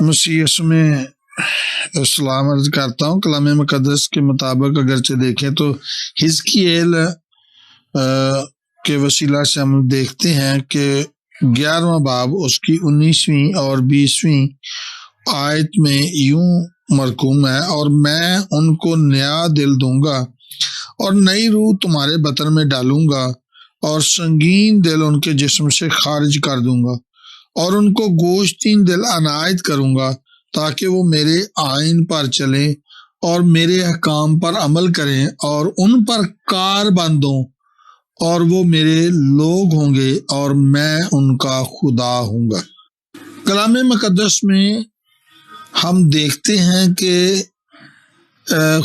मसीह यीशु में सलाम अर्ज करता हूँ। कलाम मुकद्दस के मुताबिक अगरचे देखें तो हिजकिय्येल के वसीला से हम देखते हैं कि 11वां बाब उसकी 19वीं और 20वीं आयत में यूं मरकूम है, और मैं उनको नया दिल दूंगा और नई रूह तुम्हारे बतन में डालूंगा और संगीन दिल उनके जिस्म से खारिज कर दूंगा और उनको गोश्तीन दिल अनायत करूंगा ताकि वो मेरे आइन पर चलें और मेरे अहकाम पर अमल करें और उन पर कार बांधों, और वो मेरे लोग होंगे और मैं उनका खुदा हूँगा। कलाम मुकद्दस में हम देखते हैं कि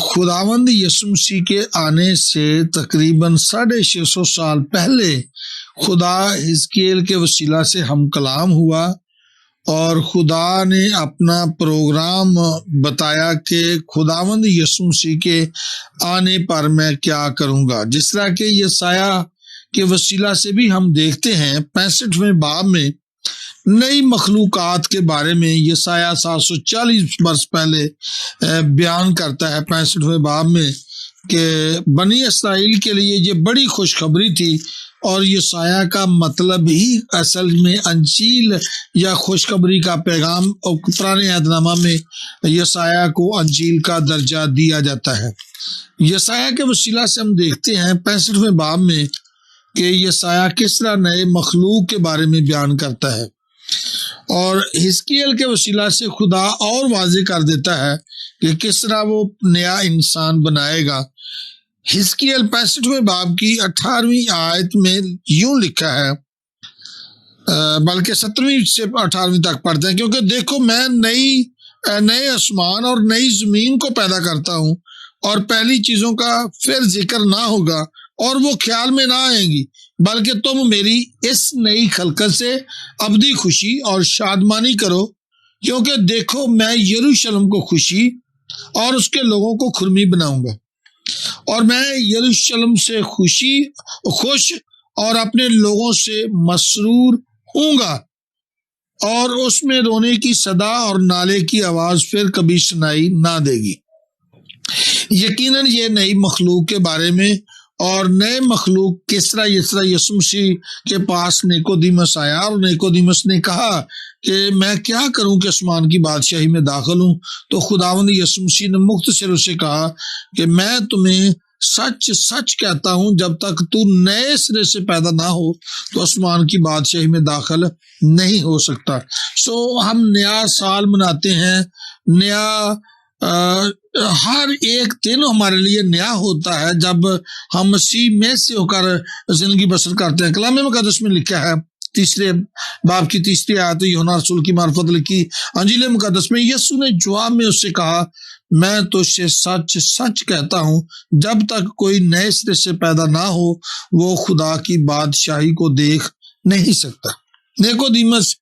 खुदावंद यीशु मसीह के आने से तकरीबन 650 साल पहले खुदा हिजकिय्येल के वसीला से हम कलाम हुआ और खुदा ने अपना प्रोग्राम बताया कि खुदावंद यीशु मसीह के आने पर मैं क्या करूंगा। जिस तरह के यसाया के वसीला से भी हम देखते हैं 65वें बाब में नई मखलूकात के बारे में यसाया 740 वर्ष पहले बयान करता है 65वें बाब में कि बनी इस्राएल के लिए ये बड़ी खुशखबरी थी, और यसाया का मतलब ही असल में अंजील या खुशखबरी का पैगाम, और पुराने अहदनामा में यसाया को अंजील का दर्जा दिया जाता है। यसाया के वसीला से हम देखते हैं 65वें बाब में कि यसाया किस तरह नए मखलूक के बारे में बयान करता है, और हिजकिय्येल के वसीला से खुदा और वाज़ेह कर देता है कि किस तरह वो नया इंसान बनाएगा। हिजकिय्येल 65वें बाब की 18वीं आयत में यूं लिखा है, बल्कि 17वीं से 18वीं तक पढ़ते हैं, क्योंकि देखो मैं नए आसमान और नई जमीन को पैदा करता हूँ और पहली चीजों का फिर जिक्र ना होगा और वो ख्याल में ना आएंगी, बल्कि तुम मेरी इस नई खलकत से अबदी खुशी और शादमानी करो, क्योंकि देखो मैं यरूशलेम को खुशी और उसके लोगों को खुरमी बनाऊंगा, और मैं यरूशलेम से खुश और अपने लोगों से मसरूर हूँगा, और उसमें रोने की सदा और नाले की आवाज फिर कभी सुनाई ना देगी। यकीनन ये नई मखलूक के बारे में, और नए मखलूक किस तरह यीशु मसीह के पास निकोदेमुस आया और निकोदेमुस ने कहा कि मैं क्या करूं कि आसमान की बादशाही में दाखिल हूं, तो खुदावंद यीशु मसीह ने मुख्तसर उसे कहा कि मैं तुम्हें सच सच कहता हूं, जब तक तू नए सिरे से पैदा ना हो तो आसमान की बादशाही में दाखिल नहीं हो सकता। हम नया साल मनाते हैं, हर एक दिन हमारे लिए नया होता है जब हम मसीह में से होकर जिंदगी बसर करते हैं। कलाम मुकद्दस में लिखा है 3 बाब की 3 आयत यूहन्ना रसूल की मार्फत लिखी अंजील मुकद्दस में, यीशु ने जवाब में उससे कहा मैं तुझसे सच सच कहता हूँ, जब तक कोई नए सिरे से पैदा ना हो वो खुदा की बादशाही को देख नहीं सकता। निकोदेमुस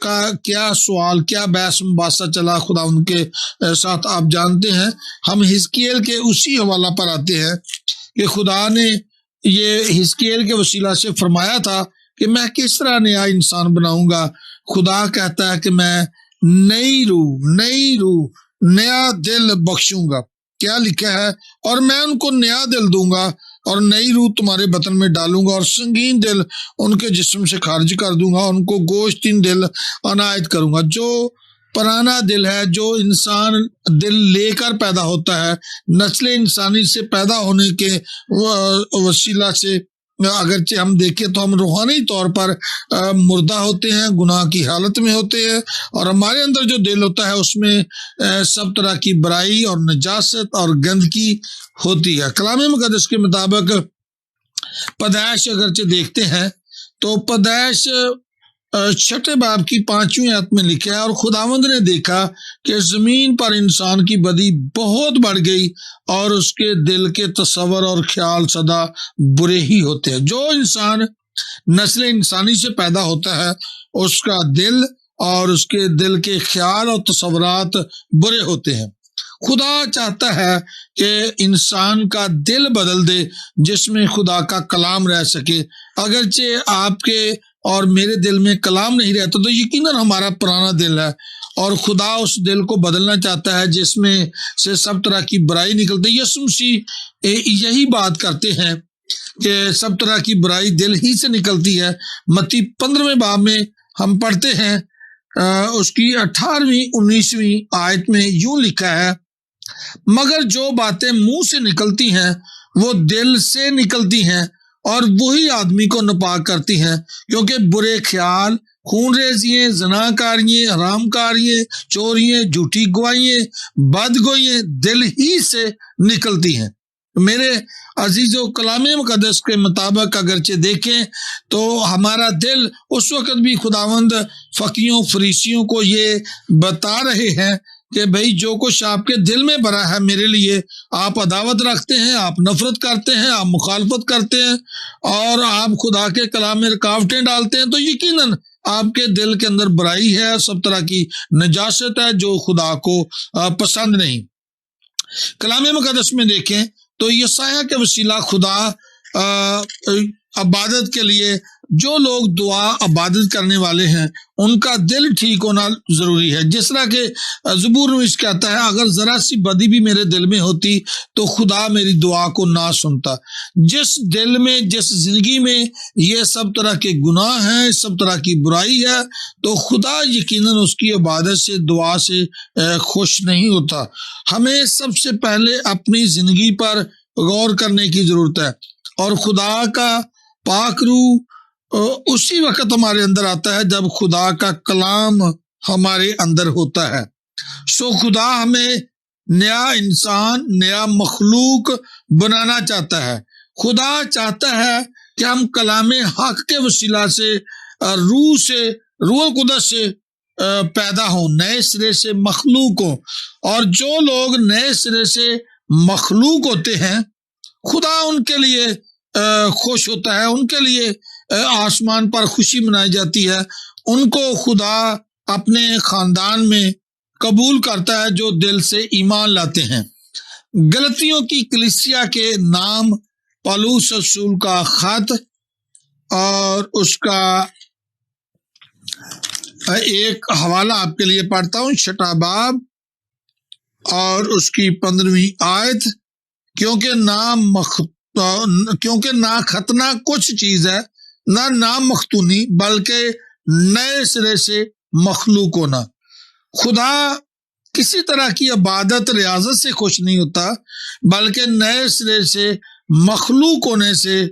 का क्या सवाल, क्या बहस मुबासा चला खुदा उनके साथ, आप जानते हैं। हम हिजकिय्येल के उसी हवाला पर आते हैं कि खुदा ने ये हिजकिय्येल के वसीला से फरमाया था कि मैं किस तरह नया इंसान बनाऊंगा। खुदा कहता है कि मैं नई रूह नया दिल बख्शूंगा। क्या लिखा है, और मैं उनको नया दिल दूंगा और नई रूह तुम्हारे बतन में डालूंगा और संगीन दिल उनके जिस्म से खारिज कर दूंगा, उनको गोश्तीन दिल अनायत करूंगा। जो पुराना दिल है, जो इंसान दिल लेकर पैदा होता है, नस्ल इंसानी से पैदा होने के वसीला से अगरचे हम देखें तो हम रूहानी तौर पर मुर्दा होते हैं, गुनाह की हालत में होते हैं, और हमारे अंदर जो दिल होता है उसमें सब तरह की बुराई और नजासत और गंदगी होती है। कलाम मुकद्दस के मुताबिक पैदाइश अगरचे देखते हैं तो पैदाइश 6 बाब की 5वीं आयत में लिखा है, और खुदावंद ने देखा कि जमीन पर इंसान की बदी बहुत बढ़ गई और उसके दिल के तस्वर और ख्याल सदा बुरे ही होते हैं। जो इंसान नस्ल इंसानी से पैदा होता है उसका दिल और उसके दिल के ख्याल और तस्वरात बुरे होते हैं। खुदा चाहता है कि इंसान का दिल बदल दे जिसमें खुदा का कलाम रह सके। अगरचे आपके और मेरे दिल में कलाम नहीं रहता तो यकीनन हमारा पुराना दिल है और खुदा उस दिल को बदलना चाहता है जिसमें से सब तरह की बुराई निकलती है। यीशु मसीह यही बात करते हैं कि सब तरह की बुराई दिल ही से निकलती है। मत्ती 15वें बाब में हम पढ़ते हैं, उसकी 18वीं 19वीं आयत में यूं लिखा है, मगर जो बातें मुंह से निकलती हैं वो दिल से निकलती हैं और वही आदमी को नापाक करती हैं, क्योंकि बुरे ख्याल, खूनरेजियां, ज़नाकारियां, हरामकारियां, चोरियां, झूठी गवाहियां, बदगोइयां दिल ही से निकलती हैं। मेरे अजीजों, कलाम मुकद्दस के मुताबिक अगरचे देखें तो हमारा दिल उस वक्त भी खुदावंद फकीयों फरीसियों को ये बता रहे हैं कि भाई जो कुछ आपके दिल में भरा है मेरे लिए, आप अदावत रखते हैं, आप नफरत करते हैं, आप मुखालफत करते हैं और आप खुदा के कलाम में रुकावटें डालते हैं, तो यकीनन आपके दिल के अंदर बुराई है, सब तरह की नजासत है जो खुदा को पसंद नहीं। कलाम मुकद्दस में देखें तो यशायाह के वसीला खुदा इबादत के लिए, जो लोग दुआ इबादत करने वाले हैं उनका दिल ठीक होना जरूरी है। जिस तरह के ज़बूर में कहता है, अगर जरा सी बदी भी मेरे दिल में होती तो खुदा मेरी दुआ को ना सुनता। जिस दिल में, जिस जिंदगी में ये सब तरह के गुनाह हैं, सब तरह की बुराई है, तो खुदा यकीनन उसकी इबादत से, दुआ से खुश नहीं होता। हमें सबसे पहले अपनी जिंदगी पर गौर करने की जरूरत है और खुदा का पाक रूह उसी वक्त हमारे अंदर आता है जब खुदा का कलाम हमारे अंदर होता है। सो खुदा हमें नया इंसान, नया मखलूक बनाना चाहता है। खुदा चाहता है कि हम कलाम हक के वसीला से, रूह से, रूह कुदस से पैदा हो, नए सिरे से मखलूक हो। और जो लोग नए सिरे से मखलूक होते हैं, खुदा उनके लिए खुश होता है, उनके लिए आसमान पर खुशी मनाई जाती है। उनको खुदा अपने खानदान में कबूल करता है जो दिल से ईमान लाते हैं। गलतियों की कलीसिया के नाम पौलुस रसूल का खत और उसका एक हवाला आपके लिए पढ़ता हूं, 6 बाब और उसकी 15वीं आयत। क्योंकि ना खतना कुछ चीज है, ना नाम मखतूनी, बल्कि नए सिरे से मखलूक होना। खुदा किसी तरह की इबादत रियाजत से खुश नहीं होता, बल्कि नए सिरे से मखलूक होने से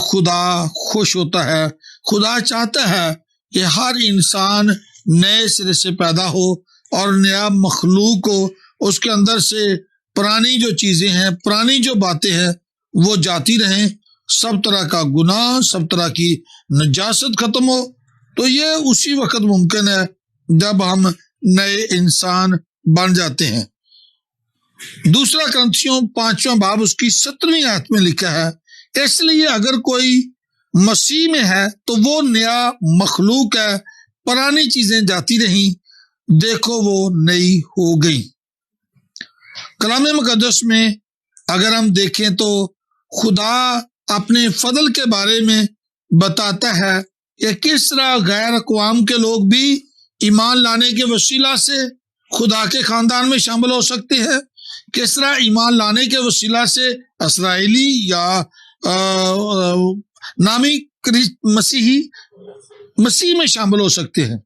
खुदा खुश होता है। खुदा चाहता है कि हर इंसान नए सिरे से पैदा हो और नया मखलूक हो, उसके अंदर से पुरानी जो चीजें हैं, पुरानी जो बातें हैं वो जाती रहें, सब तरह का गुनाह, सब तरह की नजासत खत्म हो। तो ये उसी वक्त मुमकिन है जब हम नए इंसान बन जाते हैं। दूसरा करंथियों 5वां बाब उसकी 17वीं आयत में लिखा है, इसलिए अगर कोई मसीह में है तो वो नया मखलूक है, पुरानी चीजें जाती रहीं, देखो वो नई हो गई। कलाम मुकद्दस में अगर हम देखें तो खुदा अपने फजल के बारे में बताता है कि किस तरह गैर अक़वाम के लोग भी ईमान लाने के वसीला से खुदा के खानदान में शामिल हो सकते हैं, किस तरह ईमान लाने के वसीला से इसराइली या नामी मसीह में शामिल हो सकते हैं।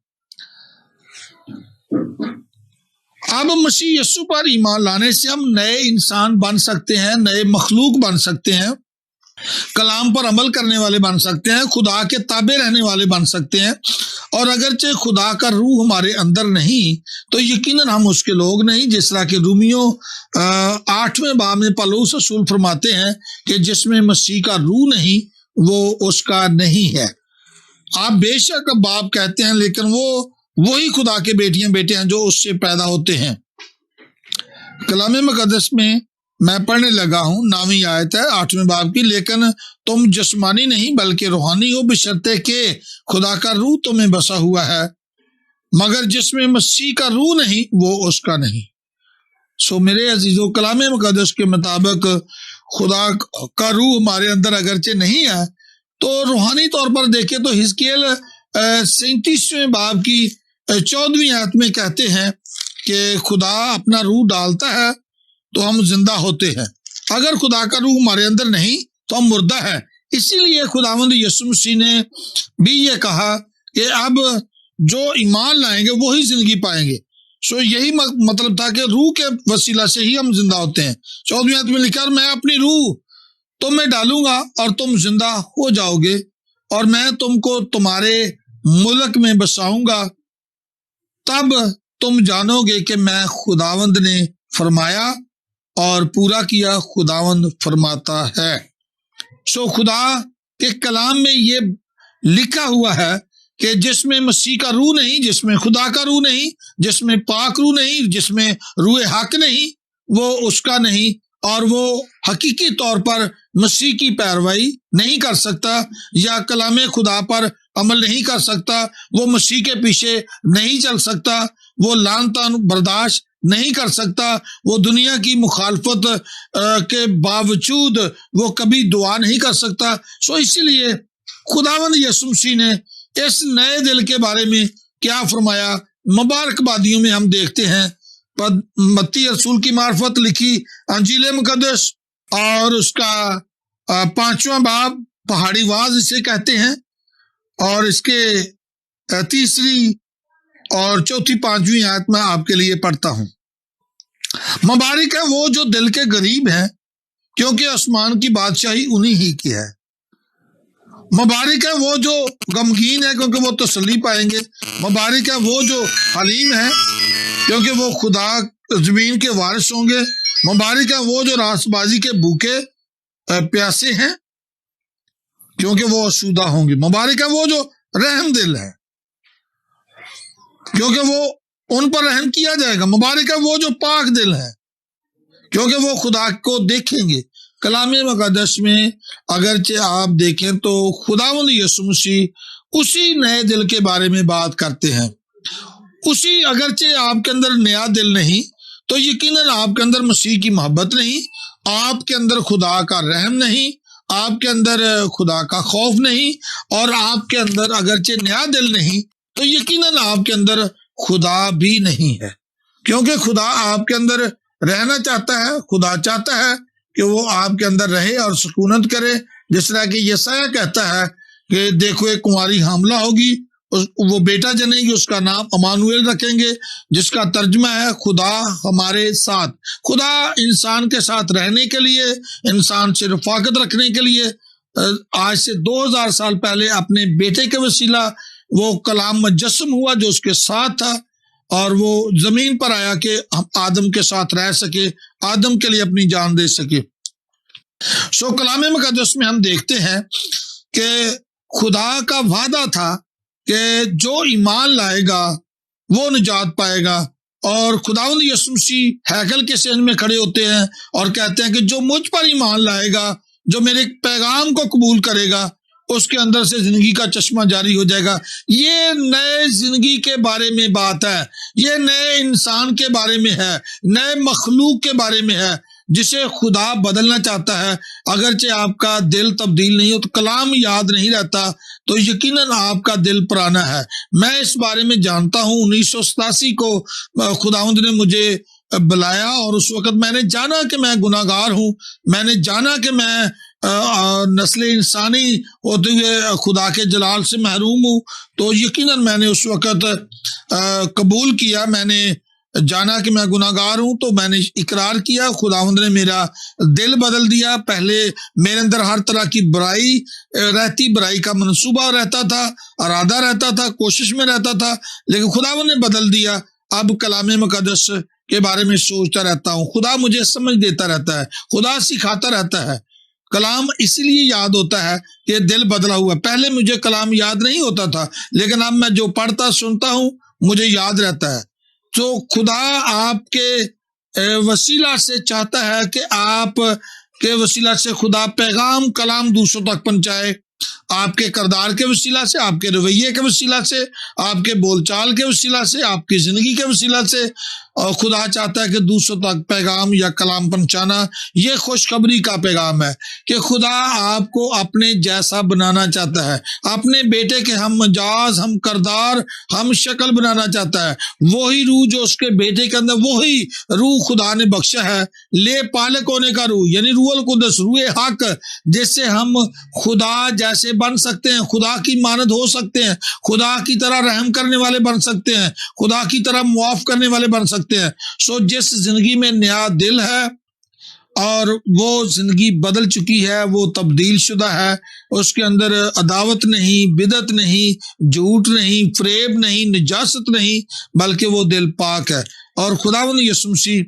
अब मसीह यीशु पर ईमान लाने से हम नए इंसान बन सकते हैं, नए मखलूक बन सकते हैं, कलाम पर अमल करने वाले बन सकते हैं, खुदा के ताबे रहने वाले बन सकते हैं। और अगरचे खुदा का रूह हमारे अंदर नहीं तो यकीनन हम उसके लोग नहीं। जिस तरह के रूमियों 8वें बाब में पौलुस रसूल फरमाते हैं कि जिसमें मसीह का रूह नहीं वो उसका नहीं है। आप बेशक बाप कहते हैं, लेकिन वो वही खुदा के बेटियां बेटे हैं जो उससे पैदा होते हैं। कलाम मुकद्दस में मैं पढ़ने लगा हूं, 9वीं आयत है 8वें बाब की, लेकिन तुम जिस्मानी नहीं बल्कि रूहानी हो, बशर्ते के खुदा का रूह तुम्हें बसा हुआ है, मगर जिसमें मसीह का रूह नहीं वो उसका नहीं। सो मेरे अजीजों, कलाम मुकद्दस के मुताबिक खुदा का रूह हमारे अंदर अगरचे नहीं है तो रूहानी तौर पर देखें तो हिजकिय्याल 37वें बाब की 14वीं आयत में कहते हैं कि खुदा अपना रूह डालता है तो हम जिंदा होते हैं। अगर खुदा का रूह हमारे अंदर नहीं तो हम मुर्दा है। इसीलिए खुदावंद यीशु मसीह ने भी ये कहा कि अब जो ईमान लाएंगे वो ही जिंदगी पाएंगे। सो यही मतलब था कि रूह के वसीला से ही हम जिंदा होते हैं। 14वीं आयत में लिखा, मैं अपनी रूह तुम में डालूंगा और तुम जिंदा हो जाओगे और मैं तुमको तुम्हारे मुल्क में बसाऊंगा, तब तुम जानोगे कि मैं खुदावंद ने फरमाया और पूरा किया, खुदावंद फरमाता है। सो खुदा के कलाम में ये लिखा हुआ है कि जिसमें मसीह का रूह नहीं, जिसमें खुदा का रूह नहीं, जिसमें पाक रूह नहीं, जिसमें रूह हक नहीं, वो उसका नहीं और वो हकीकी तौर पर मसीह की पैरवाई नहीं कर सकता या कलाम खुदा पर अमल नहीं कर सकता, वो मसीह के पीछे नहीं चल सकता, वो लान तान बर्दाश्त नहीं कर सकता, वो दुनिया की मुखालफत के बावजूद वो कभी दुआ नहीं कर सकता। सो इसीलिए खुदावंद यीशु मसीह ने इस नए दिल के बारे में क्या फरमाया, मुबारकबादियों में हम देखते हैं। मत्ती रसूल की मार्फत लिखी अंजील मुकद्दस और उसका 5वां बाब, पहाड़ी वाज इसे कहते हैं, और इसके 3री और 4थी 5वीं आयत में आपके लिए पढ़ता हूं। मुबारक है वो जो दिल के गरीब हैं, क्योंकि आसमान की बादशाही उन्हीं ही की है। मुबारक है वो जो गमगीन है, क्योंकि वो तसल्ली पाएंगे। मुबारक है वो जो हलीम है, क्योंकि वो खुदा जमीन के वारिस होंगे। मुबारक है वो जो रासबाजी के भूखे प्यासे हैं, क्योंकि वो आसूदा होंगे। मुबारक है वो जो रहम दिल है, क्योंकि वो उन पर रहम किया जाएगा। मुबारक है वो जो पाक दिल है, क्योंकि वो खुदा को देखेंगे। कलाम मुकद्दस में अगरचे आप देखें तो खुदावंद यीशु मसीह उसी नए दिल के बारे में बात करते हैं। उसी, अगरचे आपके अंदर नया दिल नहीं तो यकीनन आपके अंदर मसीह की मोहब्बत नहीं, आपके अंदर खुदा का रहम नहीं, आपके अंदर खुदा का खौफ नहीं, और आपके अंदर अगरचे नया दिल नहीं तो यकीनन आपके अंदर खुदा भी नहीं है। क्योंकि खुदा आपके अंदर रहना चाहता है, खुदा चाहता है कि वो आपके अंदर रहे और सुकूनत करे। जिस तरह कि यशायाह कहता है कि देखो एक कुंवारी हामला होगी, वो बेटा जनेगी, उसका नाम अमानुएल रखेंगे, जिसका तर्जुमा है खुदा हमारे साथ। खुदा इंसान के साथ रहने के लिए, इंसान से रफाकत रखने के लिए आज से 2000 साल पहले अपने बेटे के वसीला वो कलाम मुजस्सम हुआ जो उसके साथ था, और वो जमीन पर आया कि हम आदम के साथ रह सके, आदम के लिए अपनी जान दे सके। सो कलाम मुकद्दस में हम देखते हैं कि खुदा का वादा था कि जो ईमान लाएगा वो निजात पाएगा। और खुदावंद यीशु मसीह हैकल के सेन में खड़े होते हैं और कहते हैं कि जो मुझ पर ईमान लाएगा, जो मेरे पैगाम को कबूल करेगा, उसके अंदर से जिंदगी का चश्मा जारी हो जाएगा। ये नए जिंदगी के बारे में बात है, ये नए इंसान के बारे में है, नए मखलूक के बारे में है जिसे खुदा बदलना चाहता है। अगरचे आपका दिल तब्दील नहीं हो, तो कलाम याद नहीं रहता, तो यकीनन आपका दिल पुराना है। मैं इस बारे में जानता हूँ। 1987 को खुदावंद ने मुझे बुलाया और उस वक्त मैंने जाना कि मैं गुनाहगार हूँ, मैंने जाना कि मैं नस्ल इंसानी होते हुए खुदा के जलाल से महरूम हूँ। तो यकीनन मैंने उस वक्त कबूल किया, मैंने जाना कि मैं गुनाहगार हूँ, तो मैंने इकरार किया। खुदावंद ने मेरा दिल बदल दिया। पहले मेरे अंदर हर तरह की बुराई रहती, बुराई का मंसूबा रहता था, इरादा रहता था, कोशिश में रहता था, लेकिन खुदावंद ने बदल दिया। अब कलाम मुकद्दस के बारे में सोचता रहता हूँ, खुदा मुझे समझ देता रहता है, खुदा सिखाता रहता है। कलाम इसलिए याद होता है कि दिल बदला हुआ। पहले मुझे कलाम याद नहीं होता था, लेकिन अब मैं जो पढ़ता सुनता हूँ मुझे याद रहता है। तो खुदा आपके वसीला से चाहता है कि आप के वसीला से खुदा पैगाम कलाम दूसरों तक पहुंचाए। आपके किरदार के वसीला से, आपके रवैये के वसीला से, आपके बोलचाल के वसीला से, आपकी जिंदगी के वसीला से। और खुदा चाहता है कि दूसरों तक पैगाम या कलाम पहुंचाना। ये खुशखबरी का पैगाम है कि खुदा आपको अपने जैसा बनाना चाहता है, अपने बेटे के हम मजाज, हम किरदार, हम शक्ल बनाना चाहता है। वही रूह जो उसके बेटे के अंदर, वही रूह खुदा ने बख्शा है, ले पालक होने का रूह, यानी रूहुल कुद्दस, रूह हक, जिससे हम खुदा जैसे बन सकते हैं, खुदा की मानद हो सकते हैं, खुदा की तरह रहम करने वाले बन सकते हैं, खुदा की तरह मुआफ करने वाले बन सकते हैं। सो जिस जिंदगी में नया दिल है और वो जिंदगी बदल चुकी है, वो तब्दील शुदा है, उसके अंदर अदावत नहीं, बिदत नहीं, झूठ नहीं, फरेब नहीं, निजासत नहीं, बल्कि वो दिल पाक है। और खुदावंद यीशु मसीह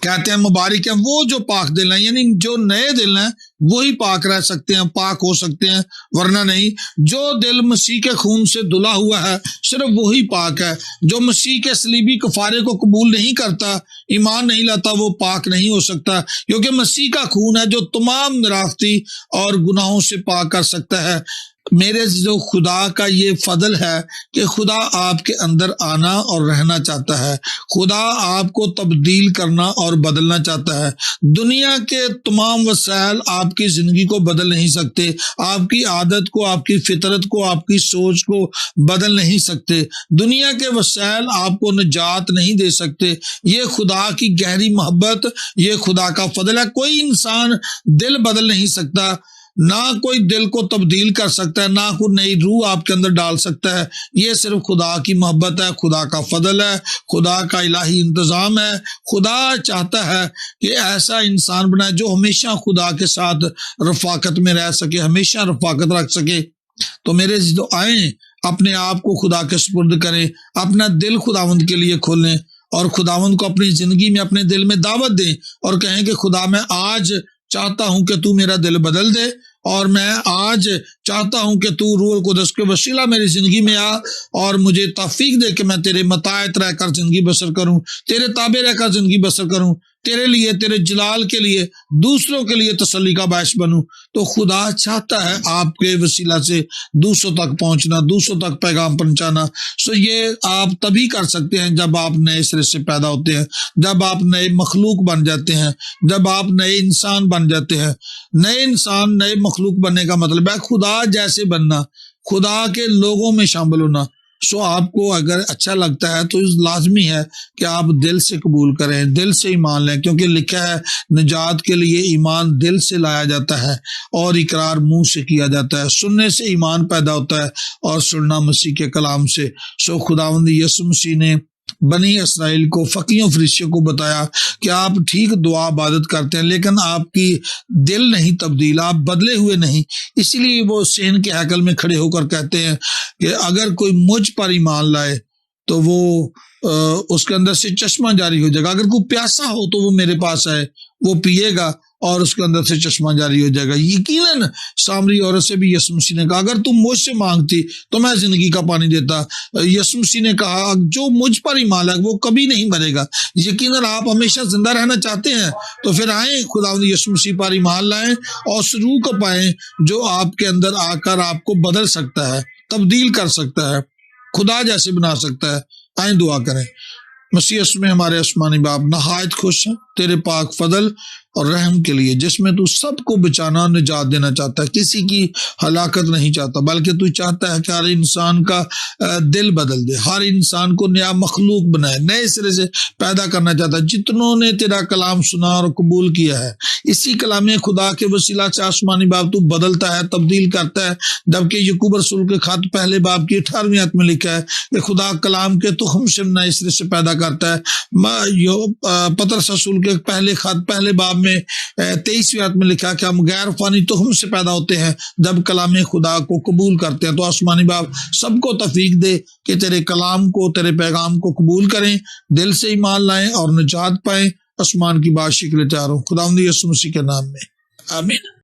कहते हैं मुबारक है वो जो पाक दिल हैं, यानी जो नए दिल हैं वही पाक रह सकते हैं, पाक हो सकते हैं, वरना नहीं। जो दिल मसीह के खून से धुला हुआ है सिर्फ वही पाक है। जो मसीह के सलीबी कफारे को कबूल नहीं करता, ईमान नहीं लाता, वो पाक नहीं हो सकता, क्योंकि मसीह का खून है जो तमाम निराफती और गुनाहों से पाक कर सकता है। मेरे जो खुदा का ये फजल है कि खुदा आपके अंदर आना और रहना चाहता है। खुदा आपको तब्दील करना और बदलना चाहता है। दुनिया के तमाम वसाइल आपकी जिंदगी को बदल नहीं सकते, आपकी आदत को, आपकी फितरत को, आपकी सोच को बदल नहीं सकते। दुनिया के वसाइल आपको निजात नहीं दे सकते। ये खुदा की गहरी मोहब्बत, ये खुदा का फजल है। कोई इंसान दिल बदल नहीं सकता, ना कोई दिल को तब्दील कर सकता है, ना कोई नई रूह आपके अंदर डाल सकता है। ये सिर्फ खुदा की मोहब्बत है, खुदा का फजल है, खुदा का इलाही इंतजाम है। खुदा चाहता है कि ऐसा इंसान बनाए जो हमेशा खुदा के साथ रफाकत में रह सके, हमेशा रफाकत रख सके। तो मेरे जो आए अपने आप को खुदा के सुपुर्द करें, अपना दिल खुदावंद के लिए खोलें और खुदावंद को अपनी जिंदगी में, अपने दिल में दावत दें और कहें कि खुदा मैं आज चाहता हूं कि तू मेरा दिल बदल दे, और मैं आज चाहता हूं कि तू रूहुल कुद्दस के वसीला मेरी जिंदगी में आ और मुझे तौफीक दे कि मैं तेरे मताहत रहकर जिंदगी बसर करूं, तेरे ताबे रहकर जिंदगी बसर करूं, तेरे लिए, तेरे जलाल के लिए, दूसरों के लिए तसल्ली का बायस बनूं। तो खुदा चाहता है आपके वसीला से दूसरों तक पहुंचना, दूसरों तक पैगाम पहुंचाना। सो ये आप तभी कर सकते हैं जब आप नए सिरे से पैदा होते हैं, जब आप नए मखलूक बन जाते हैं, जब आप नए इंसान बन जाते हैं। नए इंसान, नए मखलूक बनने का मतलब है खुदा जैसे बनना, खुदा के लोगों में शामिल होना। सो आपको अगर अच्छा लगता है तो लाजमी है कि आप दिल से कबूल करें, दिल से ईमान लें, क्योंकि लिखा है निजात के लिए ईमान दिल से लाया जाता है और इकरार मुंह से किया जाता है। सुनने से ईमान पैदा होता है और सुनना मसीह के कलाम से। सो खुदावंद यीशु मसीह ने बनी इसराइल को, फकीयों फरिश्तियों को बताया कि आप ठीक दुआ इबादत करते हैं लेकिन आपकी दिल नहीं तब्दील, आप बदले हुए नहीं। इसीलिए वो सेन के हैकल में खड़े होकर कहते हैं कि अगर कोई मुझ पर ईमान लाए तो वो उसके अंदर से चश्मा जारी हो जाएगा। अगर कोई प्यासा हो तो वो मेरे पास आए, वो पिएगा और उसके अंदर से चश्मा जारी हो जाएगा। यकीनन सामरी औरत से भी यीशु मसीह ने कहा अगर तुम मुझसे मांगती तो मैं जिंदगी का पानी देता। यीशु मसीह ने कहा जो मुझ पर ईमान लाए वो कभी नहीं मरेगा। यकीनन आप हमेशा जिंदा रहना चाहते हैं तो फिर आए खुदावंद यीशु मसीह पर ईमान लाएं और उस रूह को पाएं जो आपके अंदर आकर आपको बदल सकता है, तब्दील कर सकता है, खुदा जैसे बना सकता है। आए दुआ करें। मसीह में हमारे आसमानी बाप, नहायत खुश है तेरे पाक फजल और रहम के लिए जिसमें तू सबको बचाना, निजात देना चाहता है, किसी की हलाकत नहीं चाहता, बल्कि तू चाहता है कि हर इंसान का दिल बदल दे, हर इंसान को नया मखलूक बनाए, नए सिरे से पैदा करना चाहता है। जितनों ने तेरा कलाम सुना और कबूल किया है, इसी कलाम खुदा के वसीला से आसमानी बाप तू बदलता है, तब्दील करता है। जबकि यकूब रसूल के खत पहले बाब की 18वीं आयत में लिखा है कि खुदा कलाम के तुखम से नए सिरे से पैदा करता है। पतरस रसूल के पहले खत पहले बाब में 23वीं आयत में लिखा कि हम गैर फानी तुखम से पैदा होते हैं जब कलाम खुदा को कबूल करते हैं। तो आसमानी बाप सबको तौफीक दे कि तेरे कलाम को, तेरे पैगाम को कबूल करें, दिल से ईमान लाएं और निजात पाएं। आसमान की बादशाही के लिए तैयार हो खुदावंद यीशु मसीह के नाम में, आमीन।